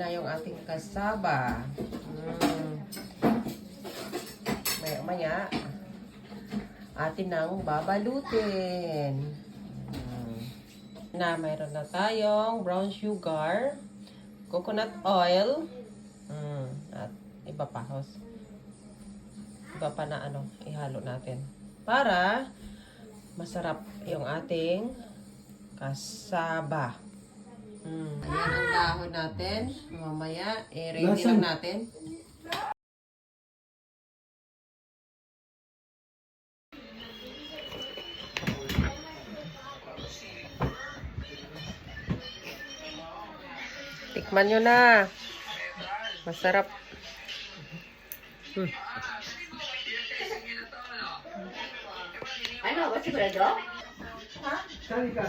na yung ating kasaba. Maya-maya, atin nang babalutin. Mayroon na tayong brown sugar, coconut oil, at iba pa, iba pa na ihalo natin. Para masarap yung ating kasaba. Ayan ang dahon natin. Mamaya, ready lang natin. Tikman nyo na. Masarap. Ano? What's it, Brado? Saan ka?